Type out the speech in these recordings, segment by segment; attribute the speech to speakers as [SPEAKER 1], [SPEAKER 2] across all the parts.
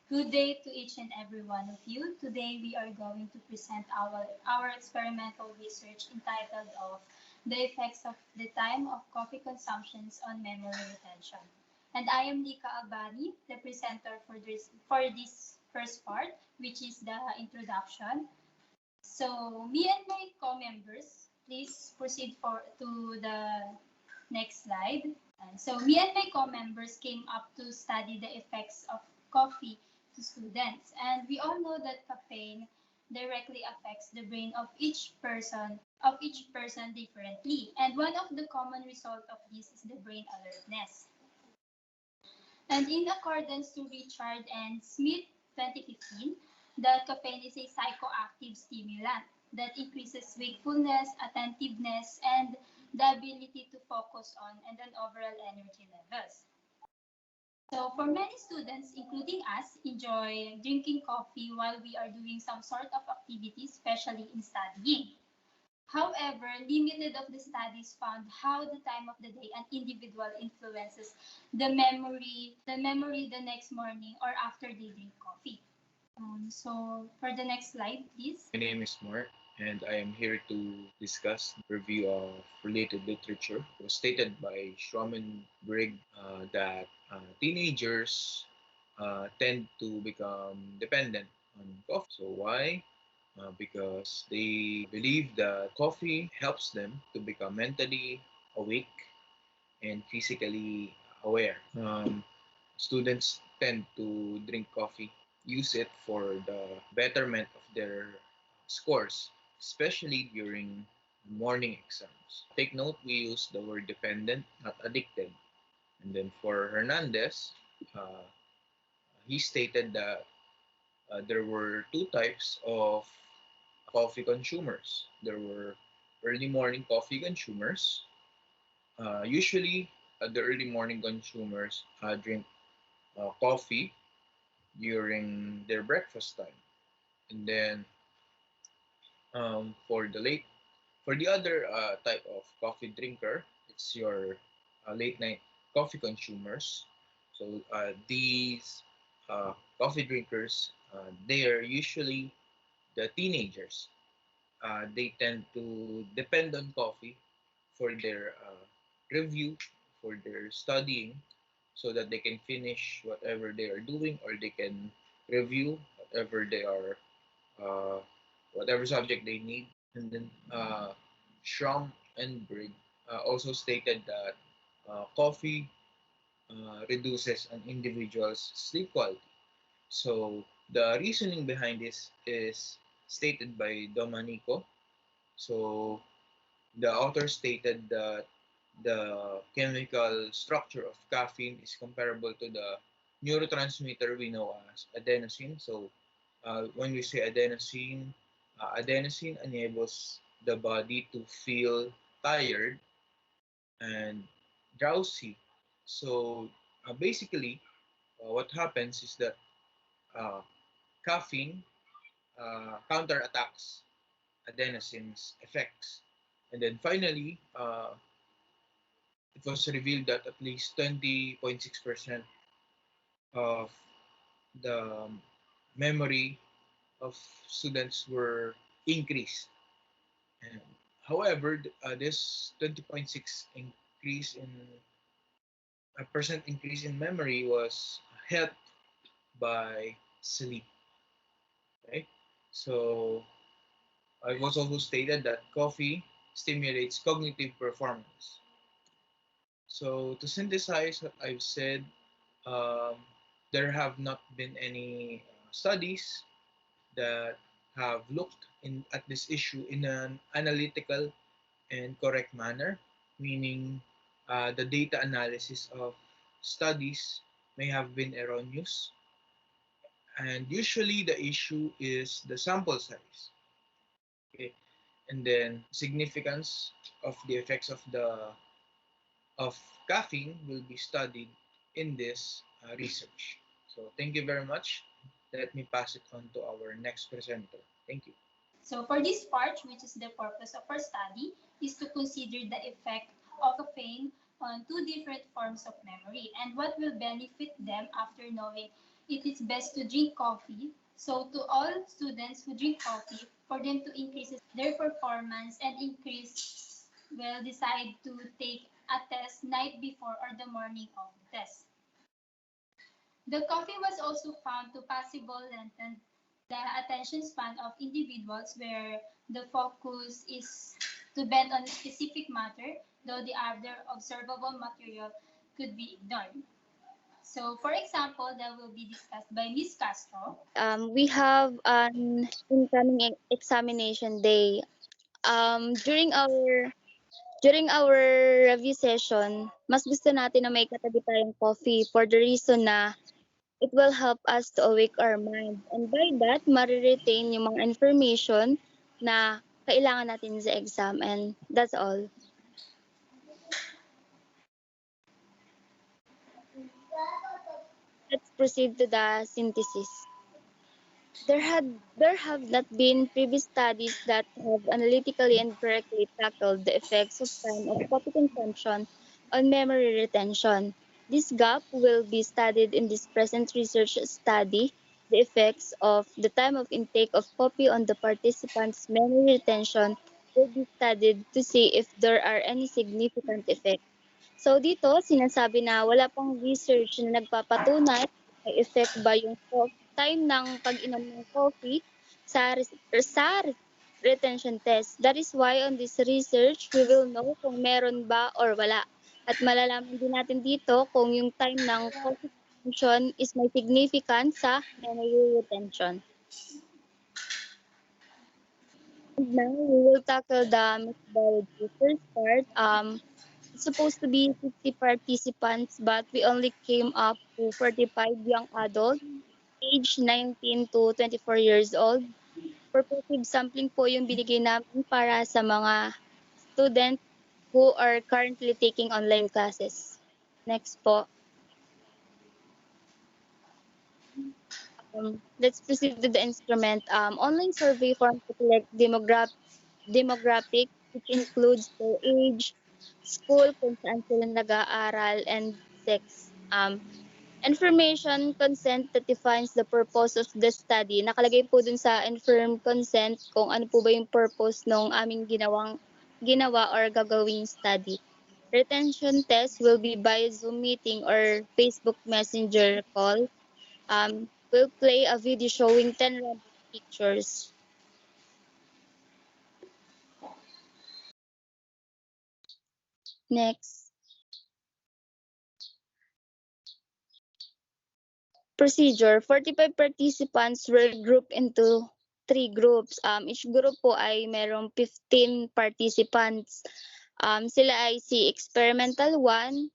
[SPEAKER 1] Good day to each and every one of you. Today we are going to present our experimental research entitled of The Effects of the Time of Coffee Consumptions on Memory Retention. And I am Licca Albani, the presenter for this first part, which is the introduction. So me and my co-members, please proceed to the next slide. And so me and my co-members came up to study the effects of coffee to students. And we all know that caffeine directly affects the brain of each person differently. And one of the common result of this is the brain alertness. And in accordance to Richard and Smith 2015, that caffeine is a psychoactive stimulant that increases wakefulness, attentiveness, and the ability to focus on and then overall energy levels. So for many students, including us, enjoy drinking coffee while we are doing some sort of activity, especially in studying. However, limited of the studies found how the time of the day an individual influences the memory the next morning or after they drink coffee. So for the next slide, please.
[SPEAKER 2] My name is Marc, and I am here to discuss the review of related literature. It was stated by Schramm and Brigg that teenagers tend to become dependent on coffee. So why? Because they believe that coffee helps them to become mentally awake and physically aware. Students tend to drink coffee, use it for the betterment of their scores, especially during morning exams. Take note, we use the word dependent, not addicted. And then for Hernandez, uh, he stated that there were two types of coffee consumers. There were early morning coffee consumers. Usually, the early morning consumers drink coffee during their breakfast time. And then for the other type of coffee drinker, it's your late night coffee consumers. So these coffee drinkers, they are usually the teenagers. They tend to depend on coffee for their review, for their studying, so that they can finish whatever they are doing or they can review whatever they are uh, whatever subject they need. And then Schramm and Brigg also stated that coffee reduces an individual's sleep quality. So the reasoning behind this is stated by Domenico. So the author stated that the chemical structure of caffeine is comparable to the neurotransmitter we know as adenosine. So when we say adenosine, adenosine enables the body to feel tired and drowsy. So basically, what happens is that uh, caffeine counterattacks adenosine's effects. And then finally, it was revealed that at least 20.6% of the memory of students were increased. And however, this 20.6 increase in percent increase in memory was helped by sleep. Right? So it was also stated that coffee stimulates cognitive performance. So to synthesize what I've said, um, there have not been any studies that have looked at this issue in an analytical and correct manner, meaning the data analysis of studies may have been erroneous. And usually the issue is the sample size. Okay? And then significance of the effects of caffeine will be studied in this research. So thank you very much. Let me pass it on to our next presenter. Thank you.
[SPEAKER 1] So for this part, which is the purpose of our study, is to consider the effect of caffeine on two different forms of memory and what will benefit them after knowing it is best to drink coffee. So to all students who drink coffee, for them to increase their performance and will decide to take a test night before or the morning of the test. The coffee was also found to possibly lengthen the attention span of individuals where the focus is to bend on a specific matter, though the other observable material could be ignored. So, for example, that will be discussed by Ms. Castro.
[SPEAKER 3] We have an incoming examination day. During our review session, mas gusto natin na may katabi tayong coffee for the reason na it will help us to awake our mind. And by that, mariretain yung mga information na kailangan natin sa exam. And that's all. Let's proceed to the synthesis. There have not been previous studies that have analytically and correctly tackled the effects of time of coffee consumption on memory retention. This gap will be studied in this present research study. The effects of the time of intake of coffee on the participants' memory retention will be studied to see if there are any significant effects. So dito, sinasabi na wala pang research na nagpapatunay kung may effect ba yung time ng pag-inom ng coffee sa retention test. That is why on this research, we will know kung meron ba or wala. At malalaman din natin dito kung yung time ng coffee consumption is may significance sa memory retention. And now we will tackle the methodology. First part, it's supposed to be 60 participants, but we only came up to 45 young adults, age 19 to 24 years old. Purposive sampling po yung binigay namin para sa mga students who are currently taking online classes. Next po. Let's proceed to the instrument. Online survey form to collect demographic, which includes their age, school kung saan sila nag-aaral, and sex. Information consent that defines the purpose of the study. Nakalagay po dun sa informed consent kung ano po ba yung purpose ng aming ginawa or gagawing study. Retention test will be by Zoom meeting or Facebook Messenger call. We'll play a video showing 10 random pictures. Next. Procedure. 45 participants were grouped into 3 groups. Each group po ay merong 15 participants. Sila ay si Experimental 1,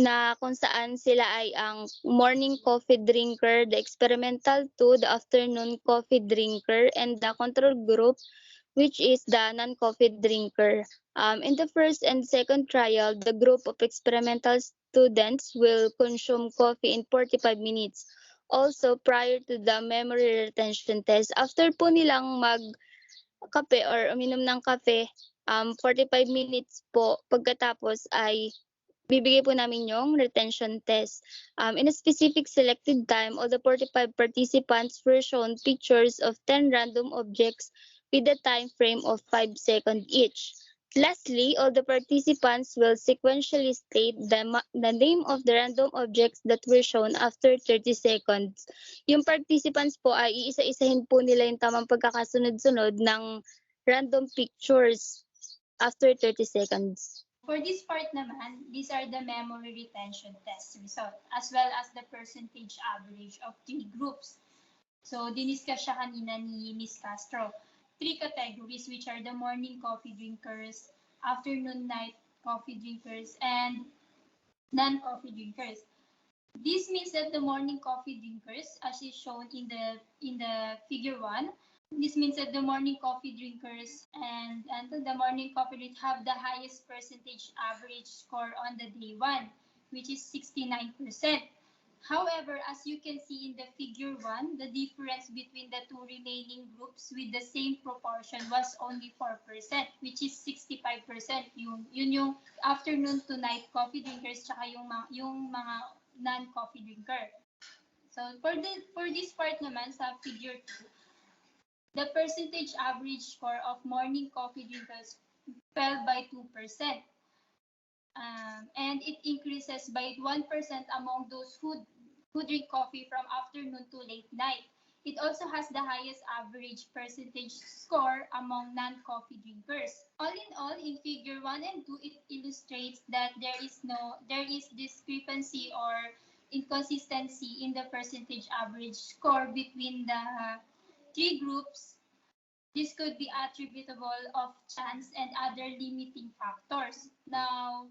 [SPEAKER 3] na kung saan sila ay ang morning coffee drinker, the Experimental 2, the afternoon coffee drinker, and the control group, which is the non-coffee drinker. In the first and second trial, the group of experimental students will consume coffee in 45 minutes. Also, prior to the memory retention test, after po nilang mag-kape or uminom ng kape, 45 minutes po pagkatapos ay bibigay po namin yung retention test. In a specific selected time, all the 45 participants were shown pictures of 10 random objects with a time frame of 5 seconds each. Lastly, all the participants will sequentially state the name of the random objects that were shown after 30 seconds. Yung participants po ay iisa-isahin po nila yung tamang pagkakasunod-sunod ng random pictures after 30 seconds.
[SPEAKER 1] For this part naman, these are the memory retention test result, as well as the percentage average of 3 groups. So, diniscuss siya kanina ni Ms. Castro. 3 categories, which are the morning coffee drinkers, afternoon night coffee drinkers, and non-coffee drinkers. This means that the morning coffee drinkers, as is shown in the figure 1, this means that the morning coffee drinkers and the morning coffee drinkers have the highest percentage average score on the day 1, which is 69%. However, as you can see in the figure 1, the difference between the 2 remaining groups with the same proportion was only 4%, which is 65%. Yun yung afternoon to night coffee drinkers tsaka yung mga non-coffee drinker. So for this part naman sa figure 2, the percentage average score of morning coffee drinkers fell by 2%. And it increases by 1% among those who drink coffee from afternoon to late night. It also has the highest average percentage score among non-coffee drinkers. All in all, in figure 1 and 2, it illustrates that there is discrepancy or inconsistency in the percentage average score between the three groups. This could be attributable of chance and other limiting factors. Now,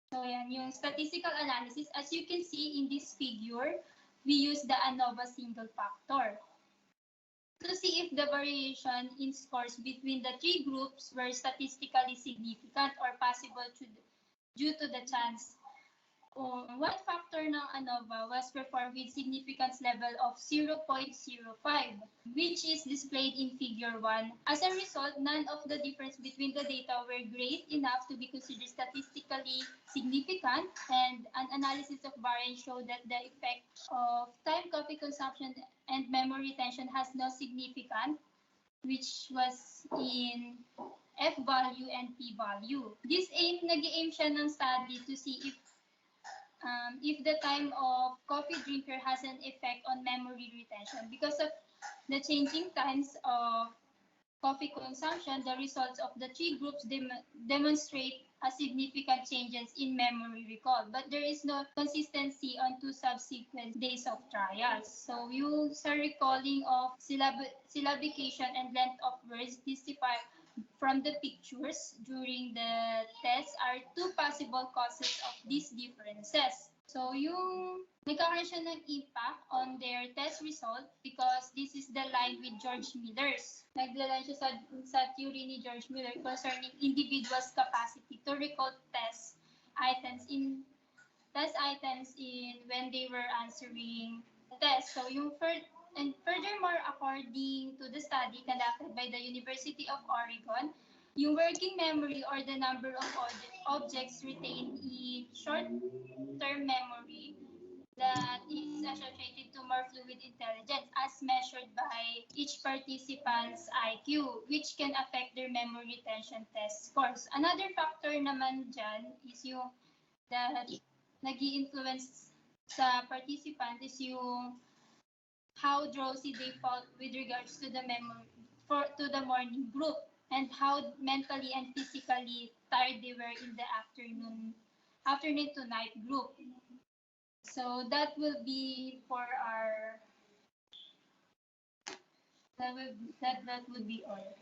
[SPEAKER 1] so yan, yung statistical analysis, as you can see in this figure, we use the ANOVA single factor to see if the variation in scores between the three groups were statistically significant or possible due to the chance. One factor ng ANOVA was performed with significance level of 0.05, which is displayed in figure 1. As a result, none of the difference between the data were great enough to be considered statistically significant, and an analysis of variance showed that the effect of time coffee consumption and memory retention has no significance, which was in F value and P value. Nag-aim siya ng study to see if the time of coffee drinker has an effect on memory retention. Because of the changing times of coffee consumption, the results of the three groups demonstrate a significant changes in memory recall, but there is no consistency on two subsequent days of trials. So yung sa recalling of syllabication and length of words testified from the pictures during the test are two possible causes of these differences. So yung nagkakaroon siya ng impact on their test result because this is the line with George Miller's. Naglalan siya sa theory ni George Miller concerning individuals' capacity to recall test items in when they were answering the test. So yung and furthermore, according to the study conducted by the University of Oregon, yung working memory or the number of objects retained in short-term memory that is associated to more fluid intelligence as measured by each participant's IQ, which can affect their memory retention test scores. Another factor naman dyan is yung that nag-i-influence sa participant is yung how drowsy they felt with regards to the morning group and how mentally and physically tired they were in the afternoon to night group. So that will be for our that would be all.